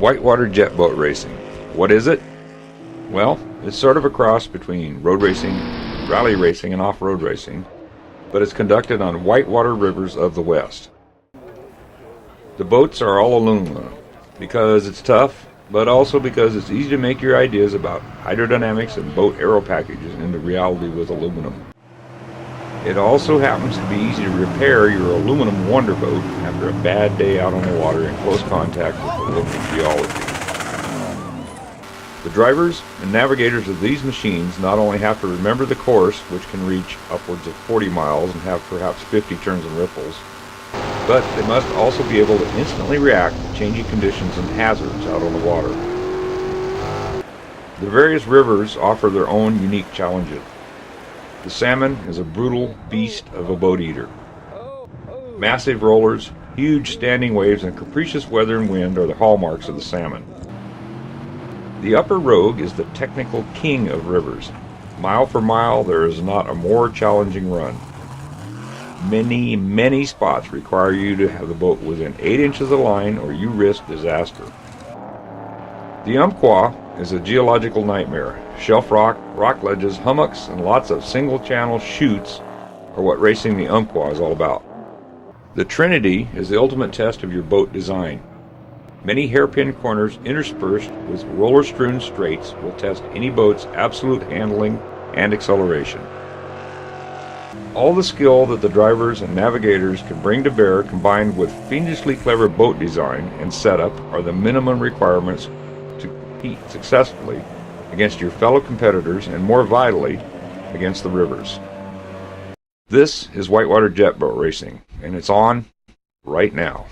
Whitewater jet boat racing. What is it? Well, it's sort of a cross between road racing, rally racing, and off-road racing, but it's conducted on whitewater rivers of the West. The boats are all aluminum because it's tough, but also because it's easy to make your ideas about hydrodynamics and boat aero packages into reality with aluminum. It also happens to be easy to repair your aluminum wonder boat after a bad day out on the water in close contact with the local geology. The drivers and navigators of these machines not only have to remember the course, which can reach upwards of 40 miles and have perhaps 50 turns and ripples, but they must also be able to instantly react to changing conditions and hazards out on the water. The various rivers offer their own unique challenges. The Salmon is a brutal beast of a boat eater. Massive rollers, huge standing waves, and capricious weather and wind are the hallmarks of the Salmon. The Upper Rogue is the technical king of rivers. Mile for mile, there is not a more challenging run. Many spots require you to have the boat within 8 inches of the line or you risk disaster. The Umpqua is a geological nightmare. Shelf rock, rock ledges, hummocks, and lots of single-channel chutes are what racing the Umpqua is all about. The Trinity is the ultimate test of your boat design. Many hairpin corners interspersed with roller-strewn straights will test any boat's absolute handling and acceleration. All the skill that the drivers and navigators can bring to bear combined with fiendishly clever boat design and setup are the minimum requirements to compete successfully against your fellow competitors and, more vitally, against the rivers. This is whitewater jet boat racing, and it's on right now.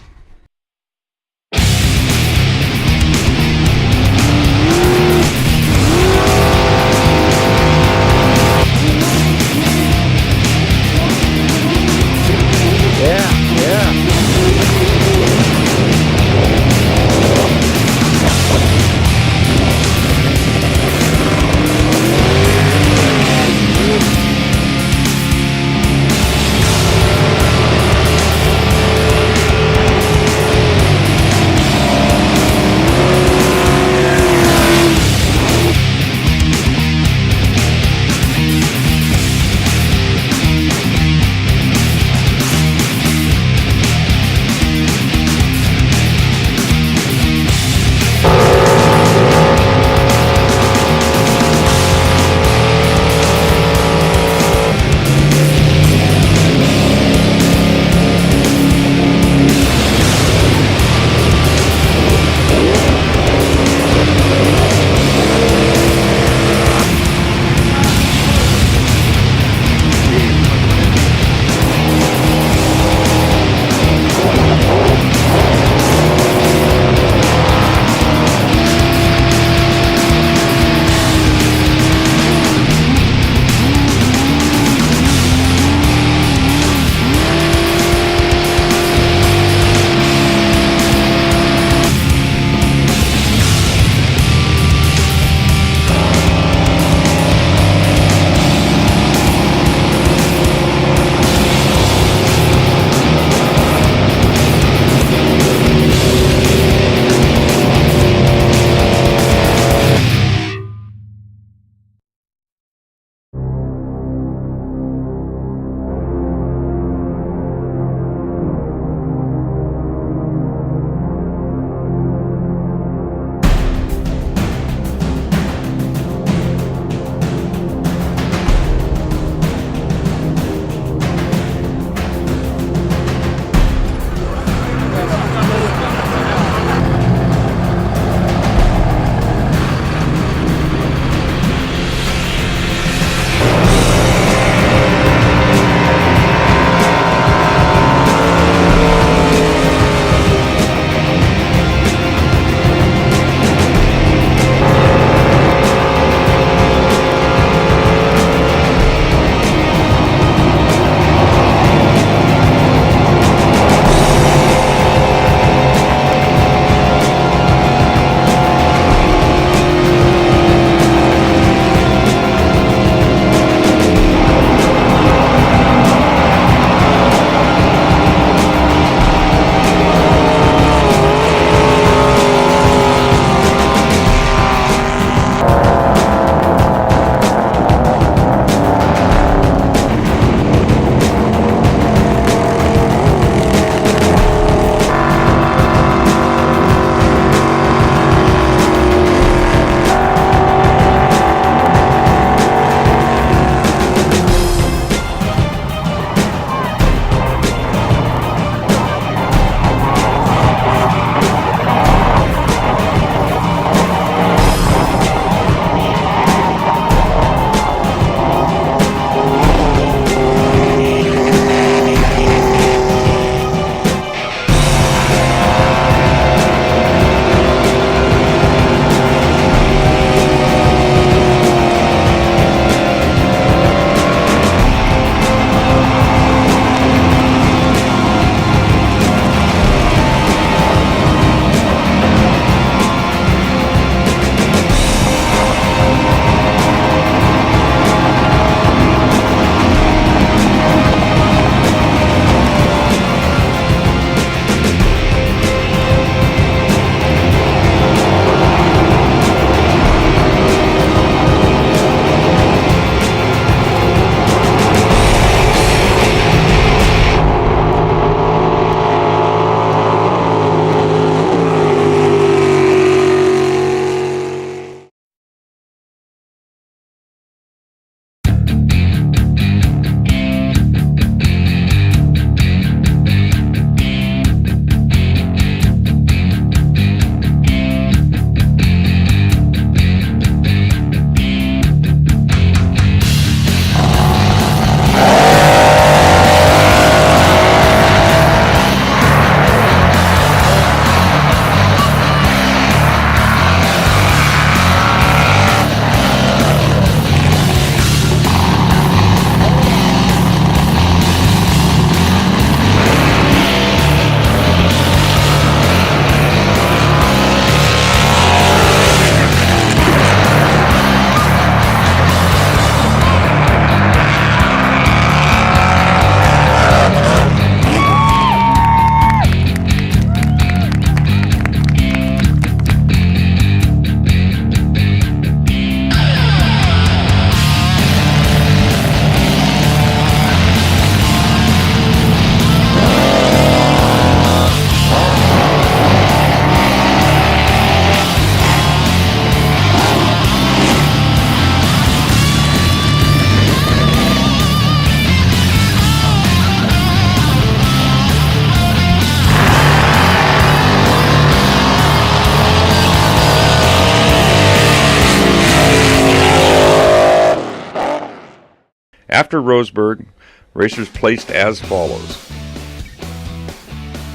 After Roseburg, racers placed as follows.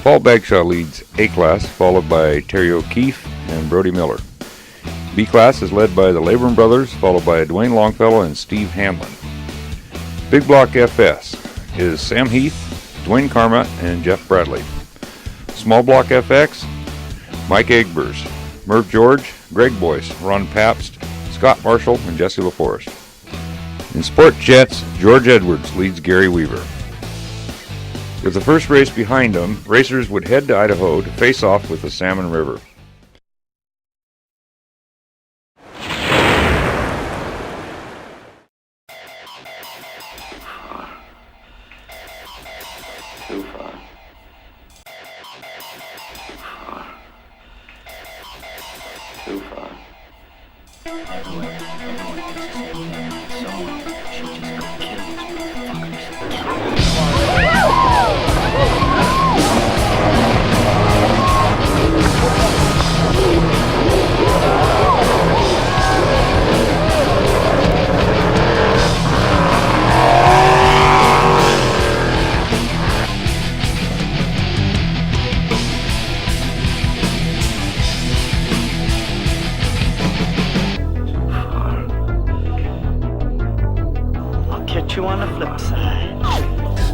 Paul Bagshaw leads A-Class, followed by Terry O'Keefe and Brody Miller. B-Class is led by the Labrum brothers, followed by Dwayne Longfellow and Steve Hamlin. Big Block FS is Sam Heath, Dwayne Karma, and Jeff Bradley. Small Block FX, Mike Egbers, Merv George, Greg Boyce, Ron Pabst, Scott Marshall, and Jesse LaForest. In Sport Jets, George Edwards leads Gary Weaver. With the first race behind them, racers would head to Idaho to face off with the Salmon River. Too far. Too far. Catch you on the flip side.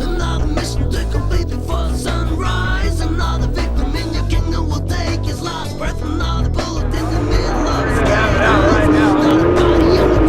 Another mission to complete before sunrise. Another victim in your kingdom will take his last breath. Another bullet in the middle of his day. Another body on the ground and you couldn't get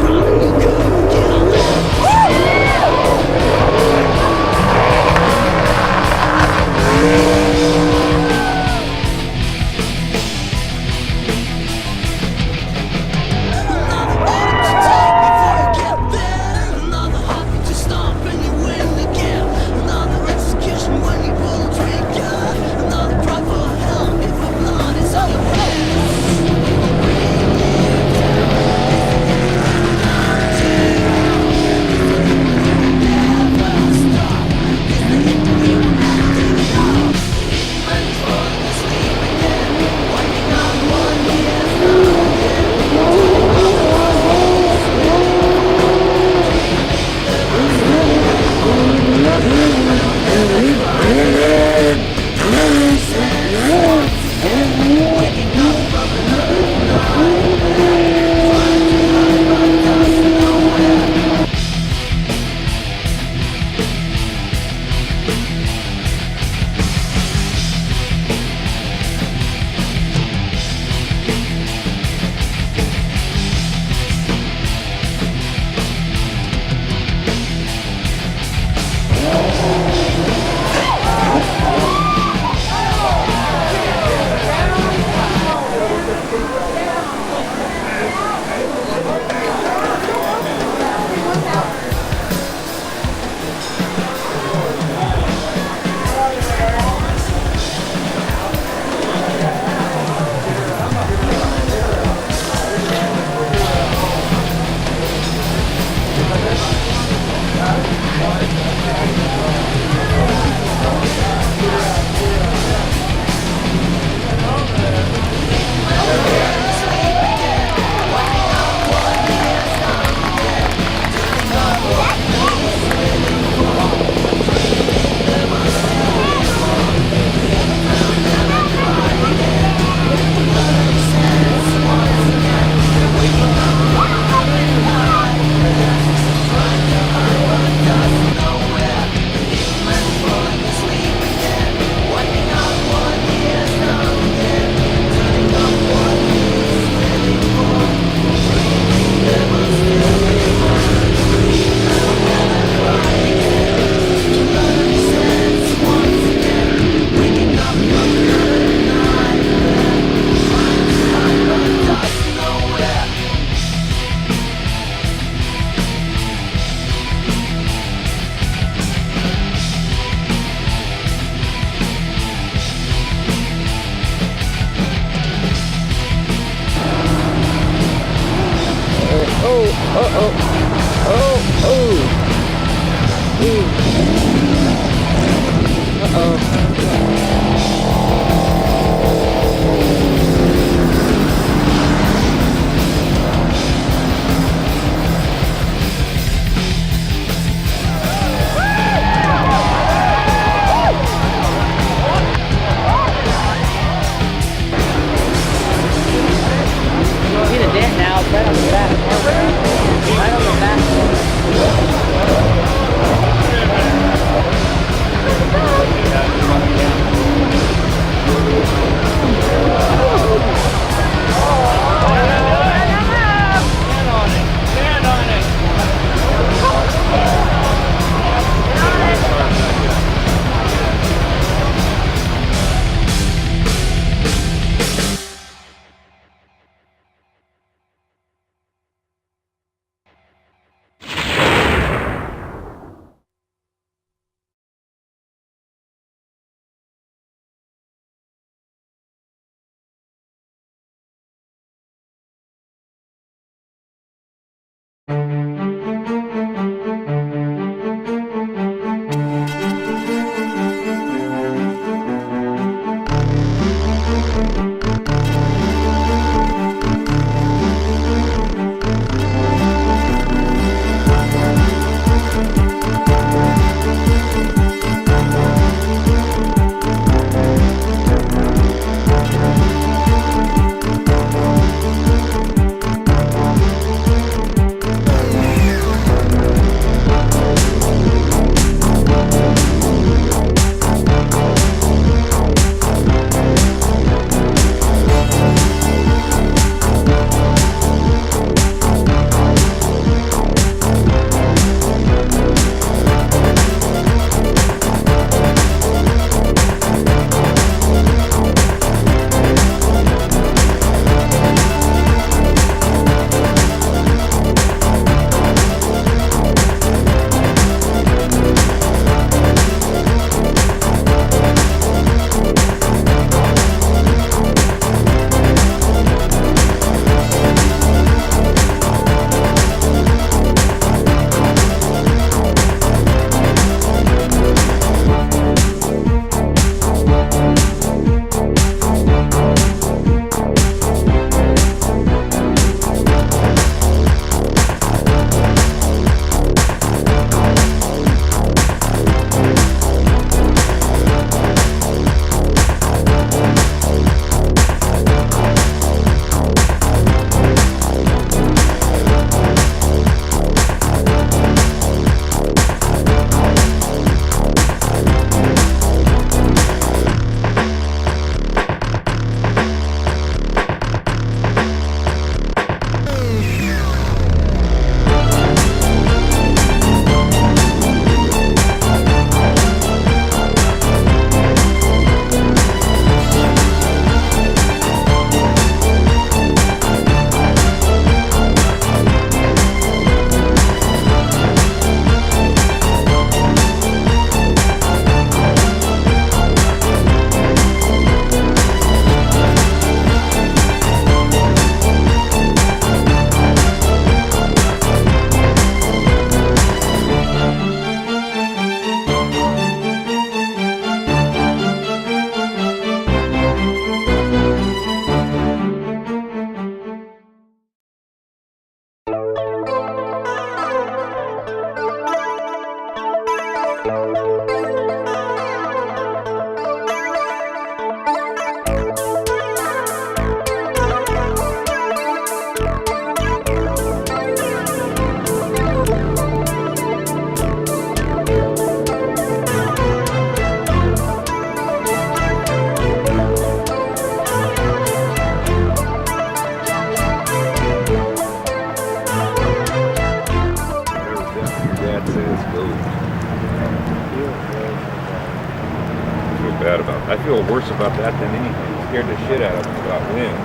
I feel worse about that than anything. It scared the shit out of me about wind.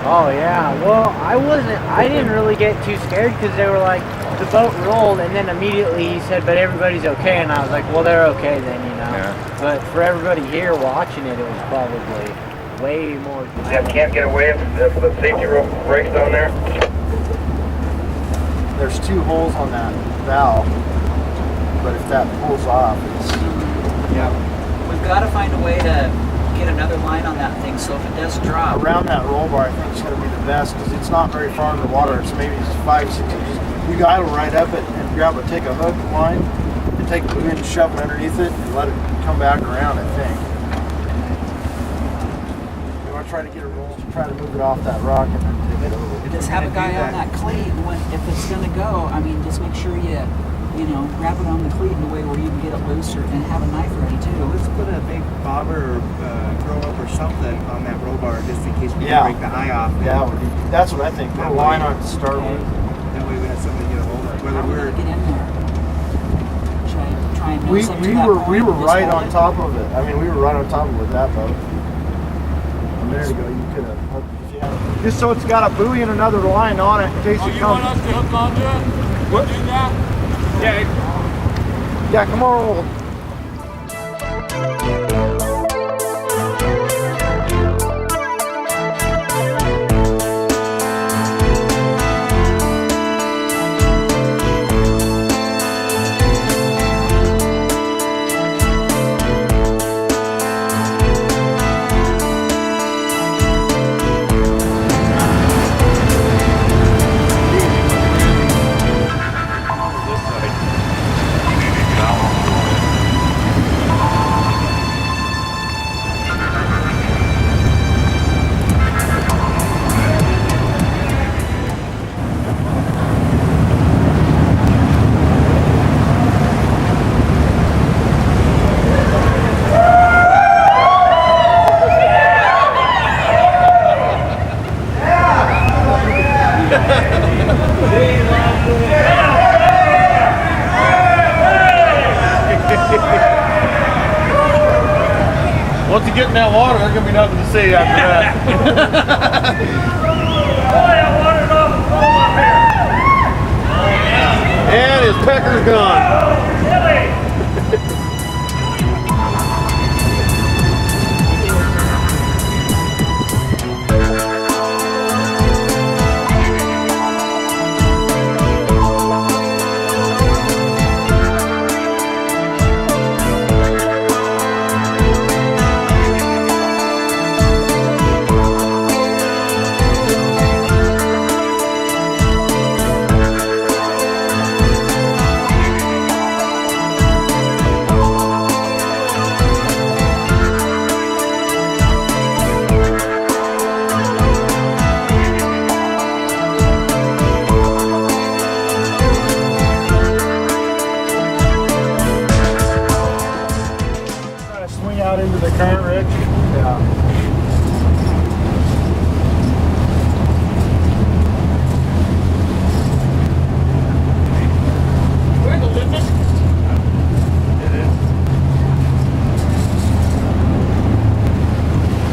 Oh yeah, well I didn't really get too scared because they were like, the boat rolled and then immediately he said, but everybody's okay, and I was like, well they're okay then, you know. Yeah. But for everybody here watching it, it was probably way more. Yeah, can't get away if the safety rope breaks down there. There's 2 holes on that valve, but if that pulls off, it's... Yeah. We've got to find a way to get another line on that thing, so if it does drop. Around that roll bar, I think it's going to be the best, because it's not very far in the water. It's maybe 5, 6 inches. You got to right up it and take a hook line, and take a buoy and shove it underneath it, and let it come back around, I think. You want to try to get a roll, try to move it off that rock, and then take it over. Just have a guy on that cleat, if it's going to go, I mean, just make sure you know, wrap it on the cleat in a way where you can get it loose, and have a knife ready too. Let's put a big bobber or grow up or something on that roll bar just in case we break the eye off. Yeah, that's what I think. Put a line on starboard. That way we have something to get a hold of. Whether we're get in there. Try and nose up to that point we were and just right hold on it. top of it. I mean, we were right on top of it with that boat. A minute ago, you could have hooked if you had. Just so it's got a buoy and another line on it in case it comes. us to hook onto it? What? Do that? Yeah, come on. Once you get in that water, there's gonna be nothing to see after that. And his pecker's gone. Swing out into the current, Rich. Yeah. Where's the limit?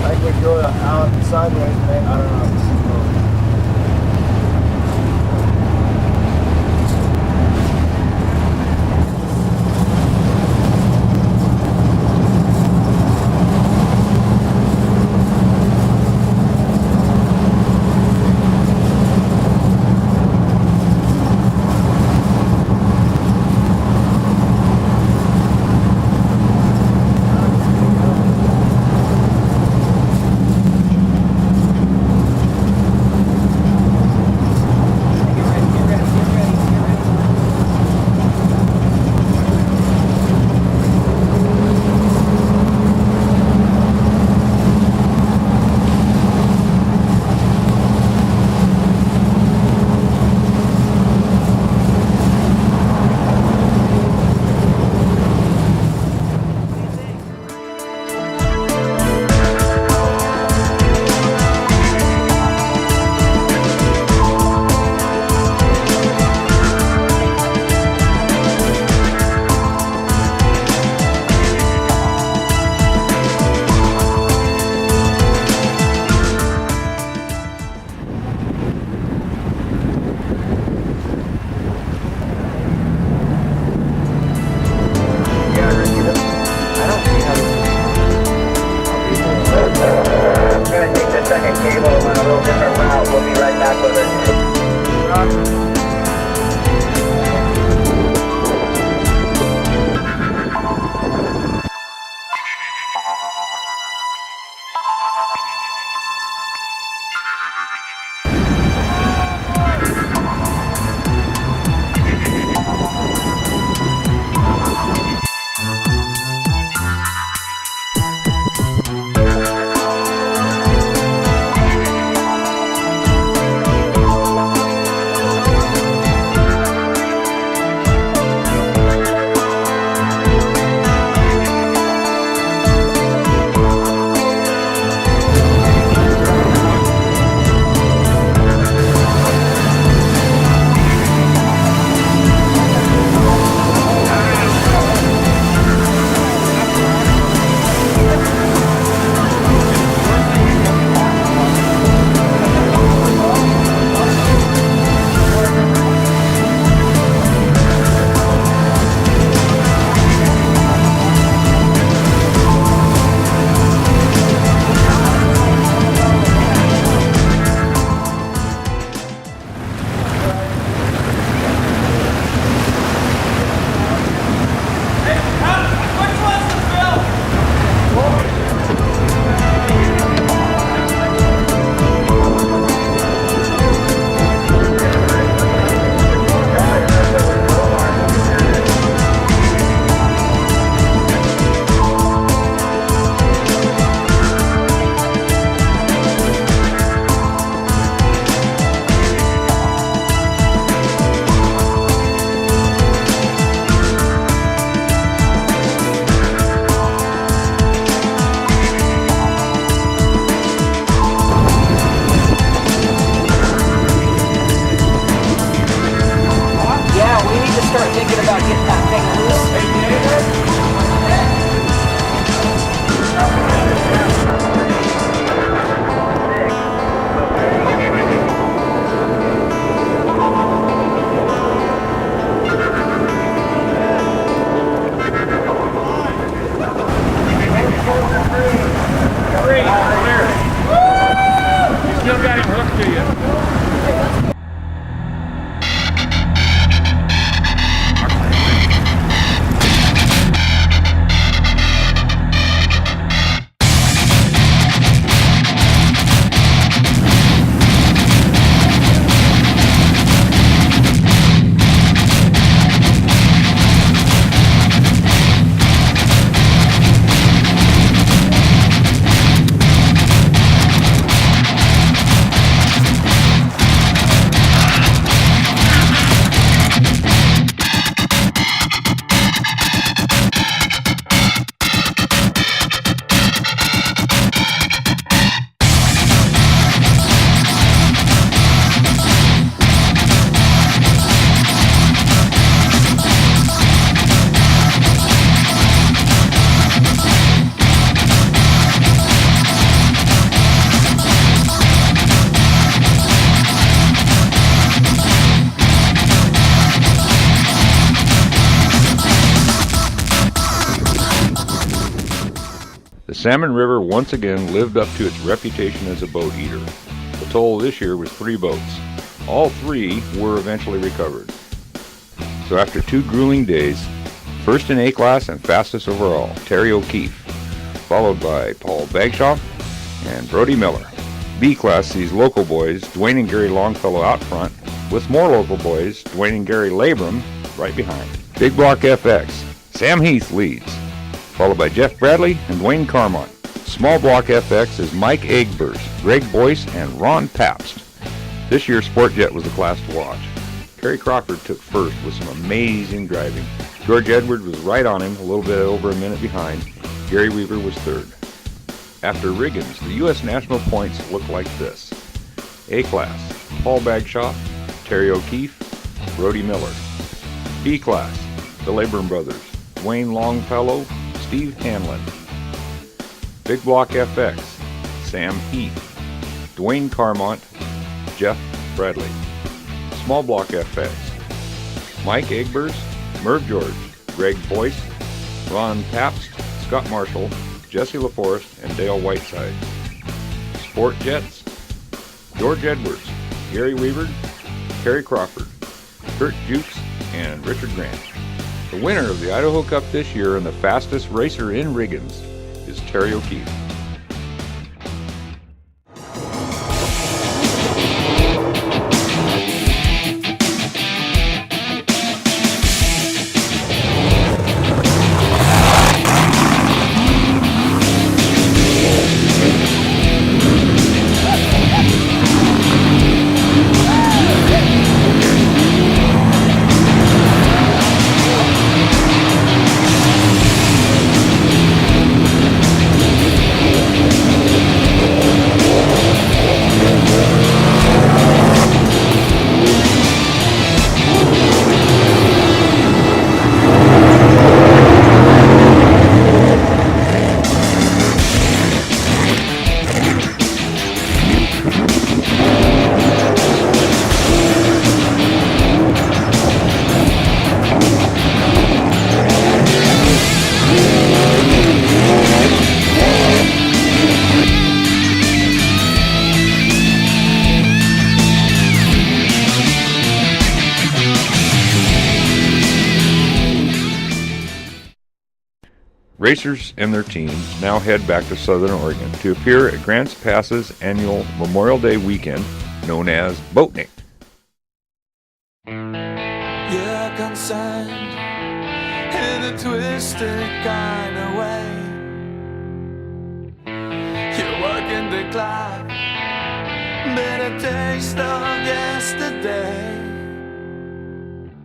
I think we go out sideways, man. I don't know. The Salmon River once again lived up to its reputation as a boat eater. The total this year was 3 boats. All 3 were eventually recovered. So after 2 grueling days, first in A class and fastest overall, Terry O'Keefe, followed by Paul Bagshaw and Brody Miller. B class sees local boys Dwayne and Gary Longfellow out front, with more local boys Dwayne and Gary Labram right behind. Big Block FX, Sam Heath leads, followed by Jeff Bradley and Dwayne Carmont. Small Block FX is Mike Egbers, Greg Boyce, and Ron Pabst. This year's Sport Jet was the class to watch. Kerry Crawford took first with some amazing driving. George Edwards was right on him, a little bit over a minute behind. Gary Weaver was third. After Riggins, the U.S. national points looked like this. A class, Paul Bagshaw, Terry O'Keefe, Brody Miller. B class, the Labram brothers, Dwayne Longfellow, Steve Hanlon. Big Block FX, Sam Heath, Dwayne Carmont, Jeff Bradley. Small Block FX, Mike Egbers, Merv George, Greg Boyce, Ron Pabst, Scott Marshall, Jesse LaForest, and Dale Whiteside. Sport Jets, George Edwards, Gary Weaver, Kerry Crawford, Kurt Jukes, and Richard Grant. The winner of the Idaho Cup this year and the fastest racer in Riggins is Terry O'Keefe. Racers and their teams now head back to Southern Oregon to appear at Grants Pass's annual Memorial Day weekend known as Boatnik. You're concerned in a twisted kind of way. You're working the clock, bitter taste of yesterday.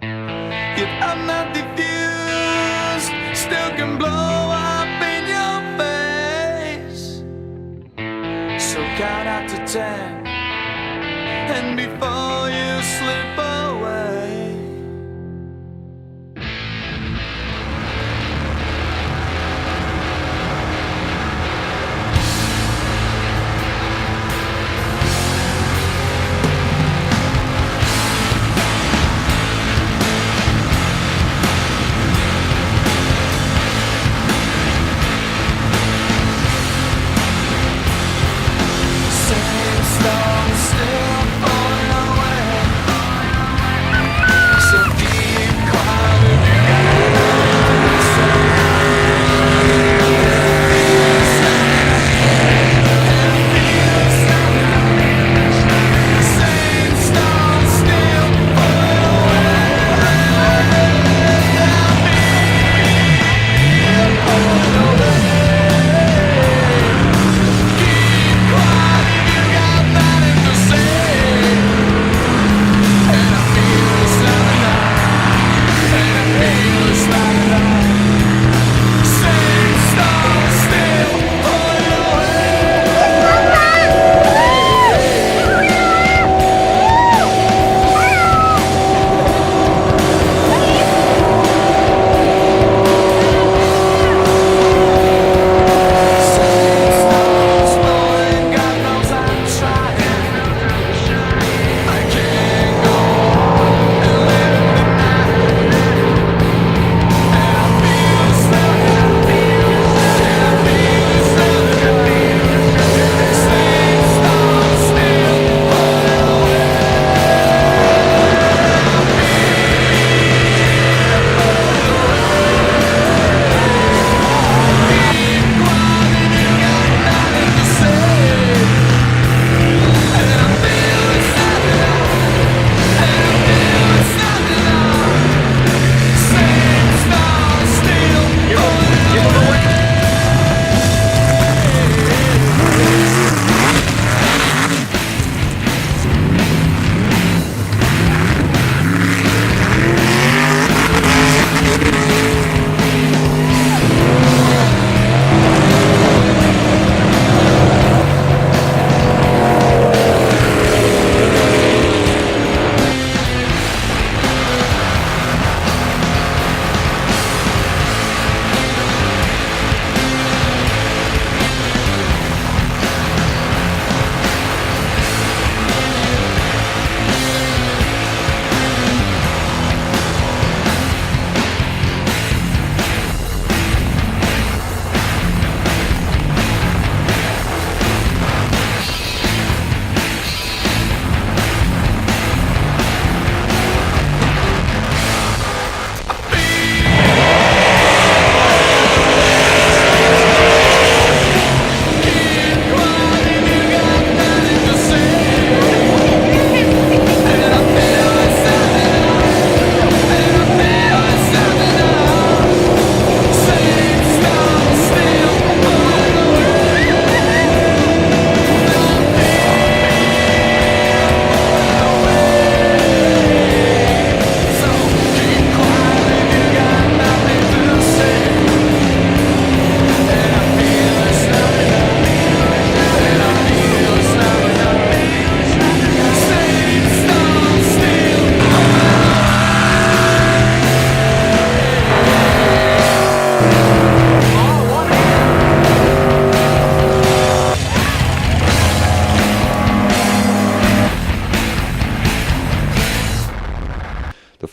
Yet I'm not diffused, still can blow up in your face. So count out to 10, and before you slip away, same story.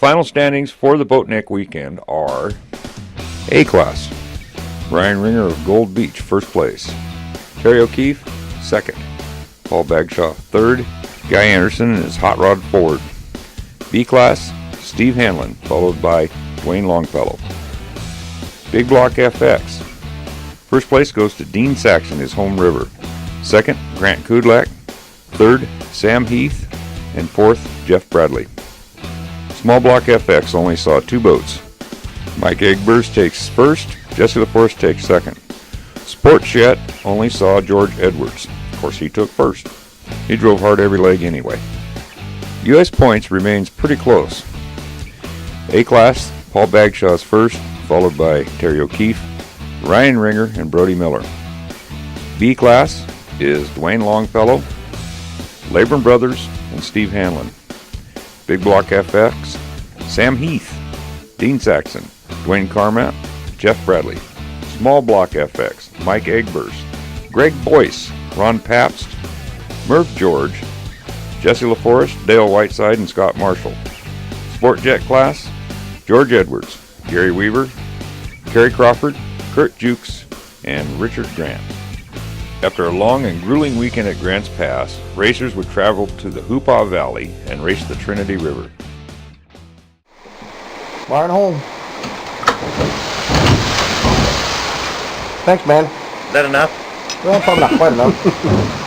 final standings for the Boatnik weekend are A Class. Ryan Ringer of Gold Beach, first place. Terry O'Keefe, second. Paul Bagshaw, third. Guy Anderson and his Hot Rod Ford. B Class, Steve Hanlon, followed by Dwayne Longfellow. Big Block FX. First place goes to Dean Saxon, his home river. Second, Grant Kudlak. Third, Sam Heath. And fourth, Jeff Bradley. Small Block FX only saw 2 boats. Mike Egbers takes first, Jesse LaForest takes second. Sport Jet only saw George Edwards. Of course, he took first. He drove hard every leg anyway. U.S. points remains pretty close. A Class, Paul Bagshaw's first, followed by Terry O'Keefe, Ryan Ringer, and Brody Miller. B Class is Dwayne Longfellow, Labron Brothers, and Steve Hanlon. Big Block FX, Sam Heath, Dean Saxon, Dwayne Carmat, Jeff Bradley. Small Block FX, Mike Egbers, Greg Boyce, Ron Pabst, Murph George, Jesse LaForest, Dale Whiteside, and Scott Marshall. Sport Jet Class, George Edwards, Gary Weaver, Kerry Crawford, Kurt Jukes, and Richard Grant. After a long and grueling weekend at Grants Pass, racers would travel to the Hoopah Valley and race the Trinity River. Barn home. Thanks, man. Is that enough? Well, probably not quite enough.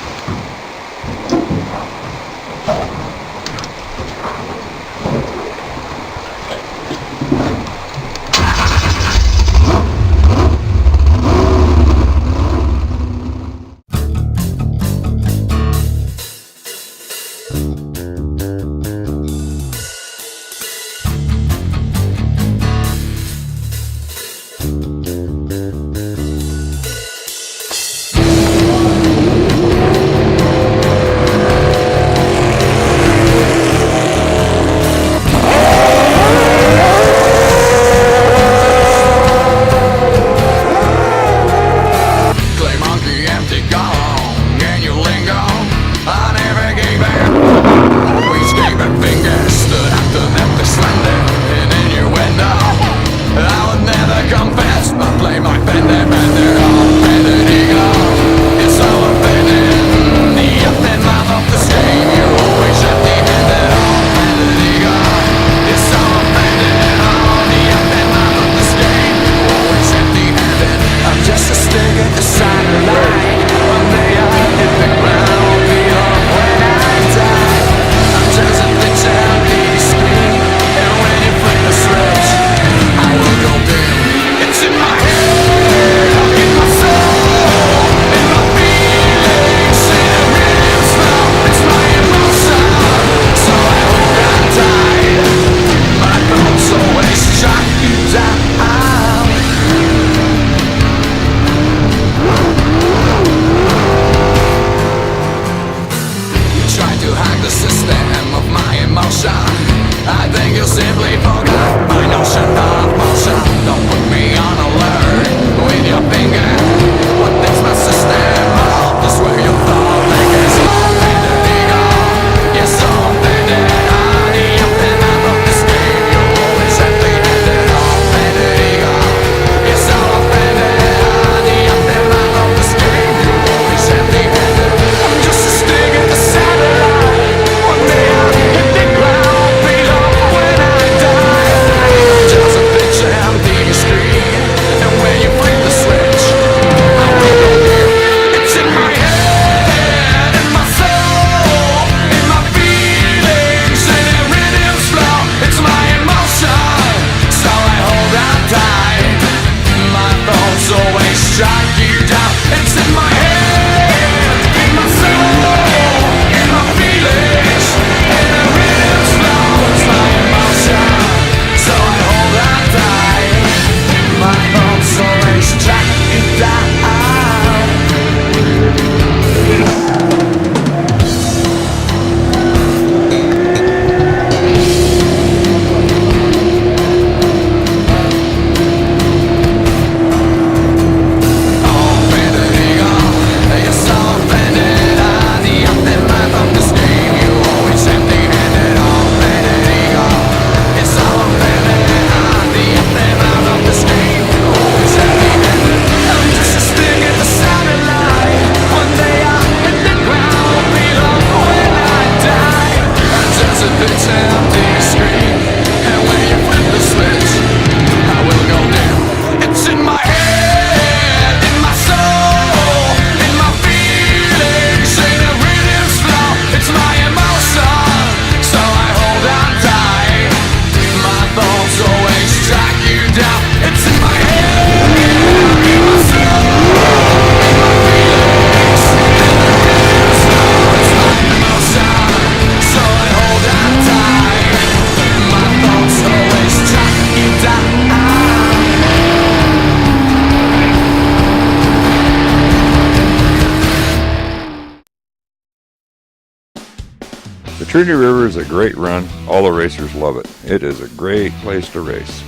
Trinity River is a great run. All the racers love it. It is a great place to race.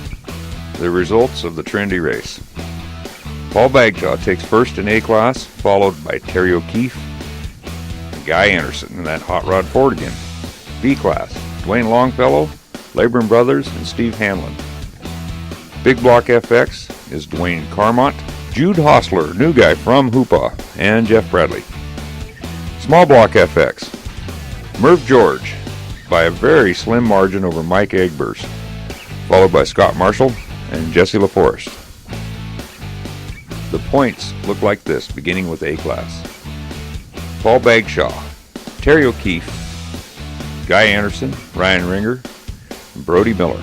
The results of the Trinity race. Paul Bagshaw takes first in A class, followed by Terry O'Keefe and Guy Anderson in that hot rod Ford again. B class, Dwayne Longfellow, Labron Brothers, and Steve Hanlon. Big Block FX is Dwayne Carmont, Jude Hostler, new guy from Hoopaw, and Jeff Bradley. Small Block FX, Merv George by a very slim margin over Mike Egbers, followed by Scott Marshall and Jesse LaForest. The points look like this, beginning with A class. Paul Bagshaw, Terry O'Keefe, Guy Anderson, Ryan Ringer, and Brody Miller.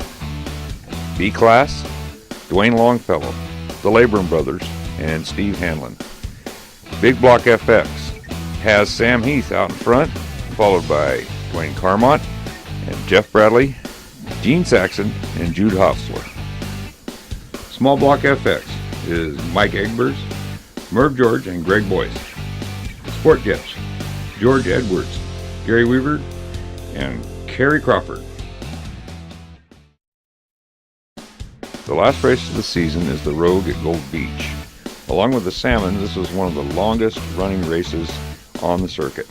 B class, Dwayne Longfellow, the Labron Brothers, and Steve Hanlon. Big Block FX has Sam Heath out in front, followed by Dwayne Carmont and Jeff Bradley, Gene Saxon, and Jude Hostler. Small Block FX is Mike Egbers, Merv George, and Greg Boyce. Sport Jets, George Edwards, Gary Weaver, and Kerry Crawford. The last race of the season is the Rogue at Gold Beach. Along with the Salmon, this was one of the longest running races on the circuit.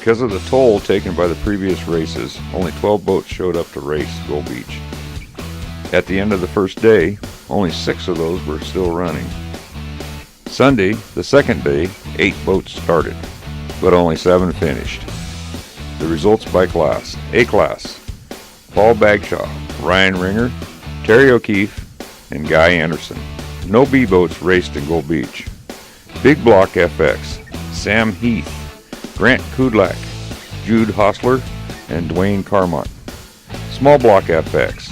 Because of the toll taken by the previous races, only 12 boats showed up to race Gold Beach. At the end of the first day, only 6 of those were still running. Sunday, the second day, 8 boats started, but only 7 finished. The results by class. A class: Paul Bagshaw, Ryan Ringer, Terry O'Keefe, and Guy Anderson. No B boats raced in Gold Beach. Big Block FX: Sam Heath, Grant Kudlak, Jude Hostler, and Dwayne Carmont. Small Block FX: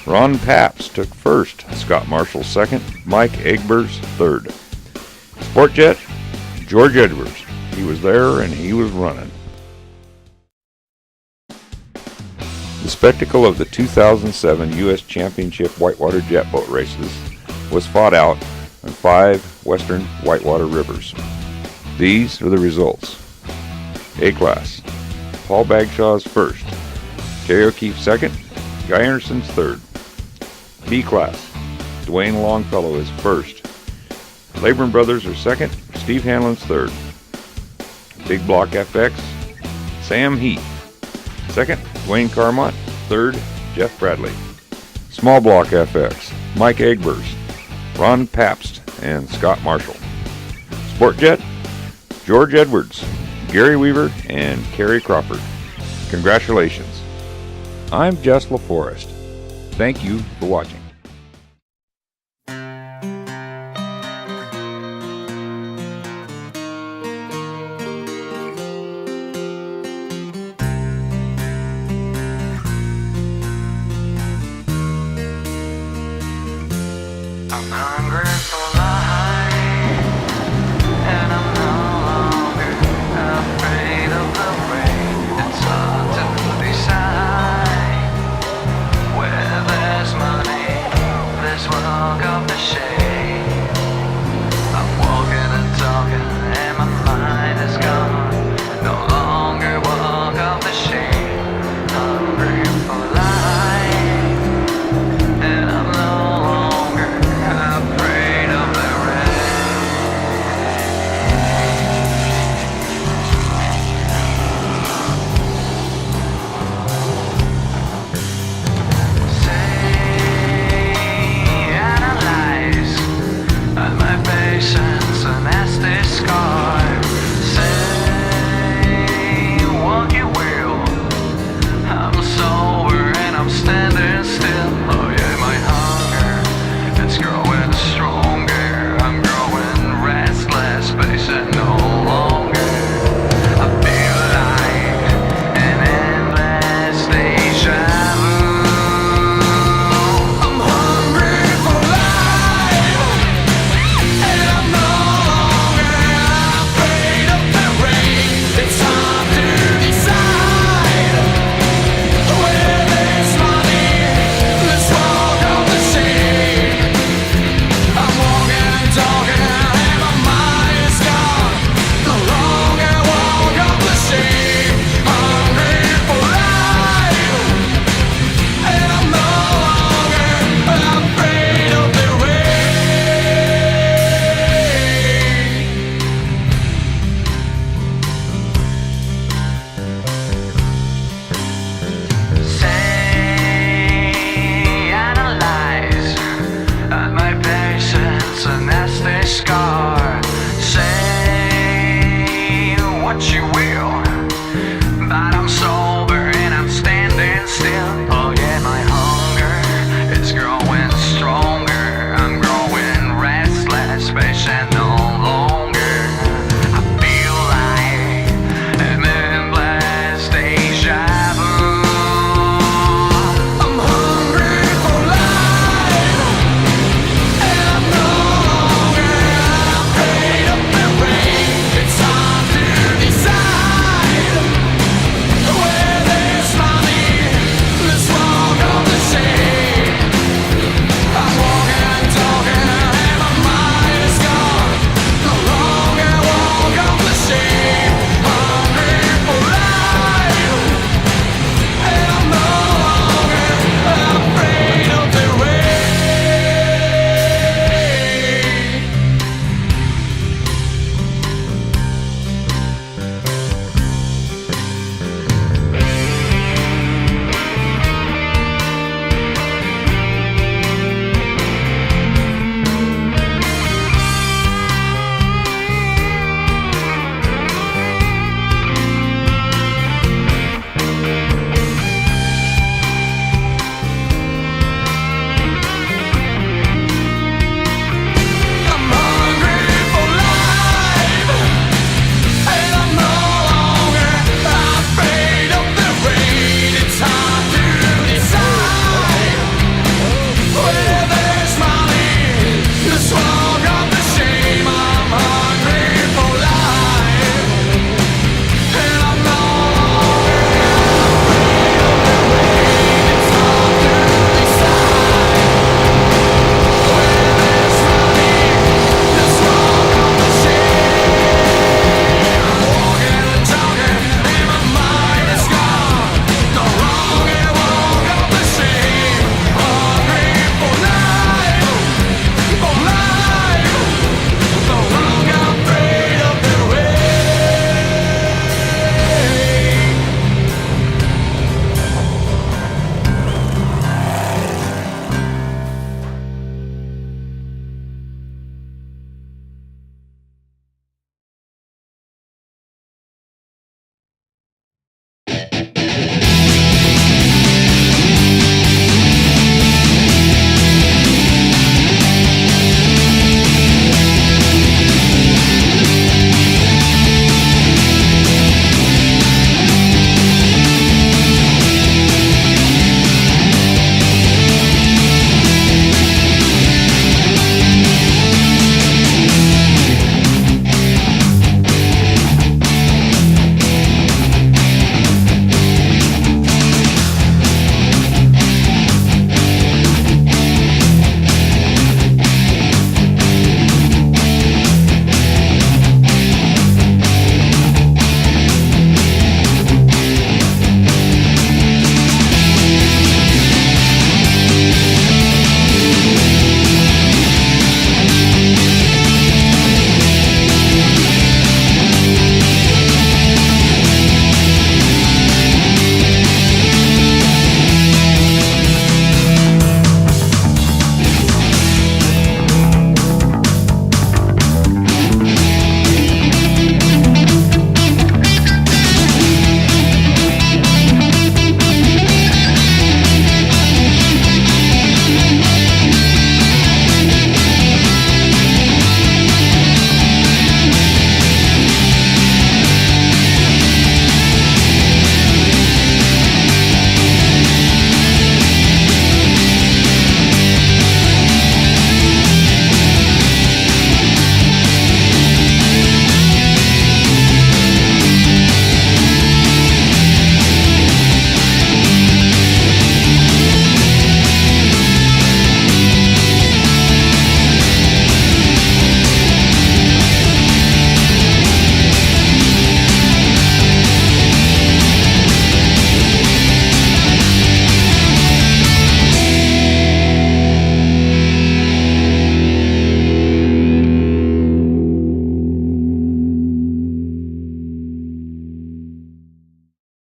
Ron Paps took first, Scott Marshall second, Mike Egbers third. Sport Jet: George Edwards. He was there and he was running. The spectacle of the 2007 U.S. Championship Whitewater Jet Boat Races was fought out on 5 western whitewater rivers. These are the results. A class: Paul Bagshaw's first, Terry O'Keefe second, Guy Anderson's third. B class: Dwayne Longfellow is first, Labron Brothers are second, Steve Hanlon's third. Big Block FX: Sam Heath second, Dwayne Carmont third, Jeff Bradley. Small Block FX: Mike Egbers, Ron Pabst, and Scott Marshall. Sport Jet: George Edwards, Gary Weaver, and Kerry Crawford. Congratulations. I'm Jess LaForest. Thank you for watching. I'm hungry for life, and I'm no longer afraid of the rain. It's hard to decide where there's money, there's walk up the shade.